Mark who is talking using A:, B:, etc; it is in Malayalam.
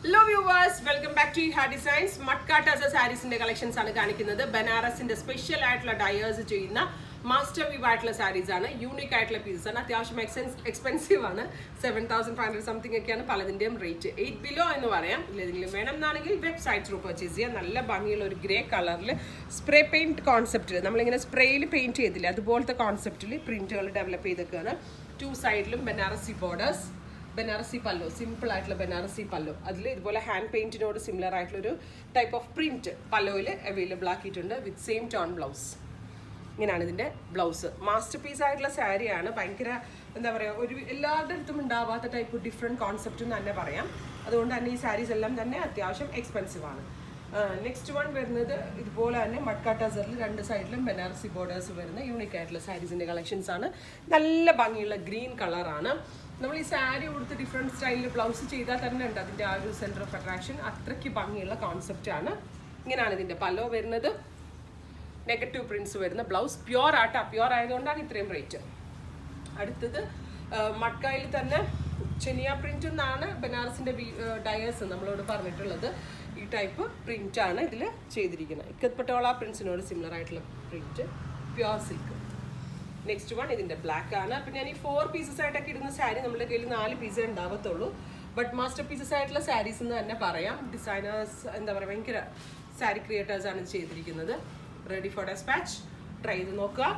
A: Hello viewers, welcome back to Iha Designs. Matkata sarees inde collections aanu kanikkunnathu. Banaras inde special aayittulla dyers cheyunna master weave aayittulla sarees aanu. Unique aayittulla pieces aanu. Atyavasham expensive aanu. 7,500 something okkeyanu paladindeyum rate. 8 below ennu parayam. Illedengilum venam nanengil website through purchase cheya. Nalla bhangiyulla oru grey color il spray paint concept il nammal ingane spray il paint cheyidille adupolte concept il print develop cheyidekkana. Two side ilum Banarasi borders. Banarasi pallu, simple ആയിട്ടുള്ള ബനാറസി പല്ലു. അതിൽ ഇതുപോലെ ഹാൻഡ് പെയിന്റിനോട് സിമിലർ ആയിട്ടുള്ളൊരു ടൈപ്പ് ഓഫ് പ്രിന്റ് പല്ലുവിൽ അവൈലബിൾ ആക്കിയിട്ടുണ്ട് വിത്ത് സെയിം ടോൺ ബ്ലൗസ്. ഇങ്ങനെയാണ് ഇതിൻ്റെ ബ്ലൗസ്. മാസ്റ്റർ പീസ് ആയിട്ടുള്ള സാരിയാണ്. ഭയങ്കര എന്താ പറയുക, ഒരു എല്ലാവരുടെ അടുത്തും ഉണ്ടാവാത്ത ടൈപ്പ് ഡിഫറെൻറ്റ് കോൺസെപ്റ്റ് എന്ന് തന്നെ പറയാം. അതുകൊണ്ട് തന്നെ ഈ സാരീസ് എല്ലാം തന്നെ അത്യാവശ്യം എക്സ്പെൻസീവ് ആണ്. നെക്സ്റ്റ് വൺ വരുന്നത് ഇതുപോലെ തന്നെ മഡ്കാട്ട സെറിൽ രണ്ട് സൈഡിലും ബനാറസി ബോർഡേഴ്സ് വരുന്ന യൂണിക് ആയിട്ടുള്ള സാരീസിൻ്റെ കളക്ഷൻസ് ആണ്. നല്ല ഭംഗിയുള്ള ഗ്രീൻ കളറാണ്. നമ്മൾ ഈ സാരി കൊടുത്ത് ഡിഫറെൻറ്റ് സ്റ്റൈലിൽ ബ്ലൗസ് ചെയ്താൽ തന്നെ ഉണ്ട് അതിൻ്റെ ആ ഒരു സെൻറ്റർ ഓഫ് അട്രാക്ഷൻ. അത്രയ്ക്ക് ഭംഗിയുള്ള കോൺസെപ്റ്റാണ്. ഇങ്ങനെയാണ് ഇതിൻ്റെ പല്ലോ വരുന്നത്. നെഗറ്റീവ് പ്രിൻസ് വരുന്ന ബ്ലൗസ്. പ്യുവർ ആട്ടാ, പ്യുവർ ആയതുകൊണ്ടാണ് ഇത്രയും റേറ്റ്. അടുത്തത് മഡ്കായിൽ തന്നെ ചെനിയ പ്രിൻ്റ് എന്നാണ് ബനാറസിൻ്റെ ഡയേഴ്സ് നമ്മളോട് പറഞ്ഞിട്ടുള്ളത്. ഈ ടൈപ്പ് പ്രിൻ്റാണ് ഇതിൽ ചെയ്തിരിക്കുന്നത്. ഇക്കത്പട്ടോള പ്രിൻസിനോട് സിമിലർ ആയിട്ടുള്ള print, pure silk. Next one ഇതിൻ്റെ ബ്ലാക്ക് ആണ്. അപ്പം ഞാൻ ഈ 4 പീസസ് ആയിട്ടൊക്കെ ഇടുന്ന സാരി നമ്മുടെ കയ്യിൽ 4 പീസേ ഉണ്ടാവത്തുള്ളൂ. ബട്ട് മാസ്റ്റർ പീസസ് ആയിട്ടുള്ള സാരീസ് എന്ന് തന്നെ പറയാം. ഡിസൈനേഴ്സ് എന്താ പറയുക, ഭയങ്കര സാരി ക്രിയേറ്റേഴ്സാണ് ഇത് ചെയ്തിരിക്കുന്നത്. Ready for dispatch. ട്രൈ ചെയ്ത് നോക്കുക.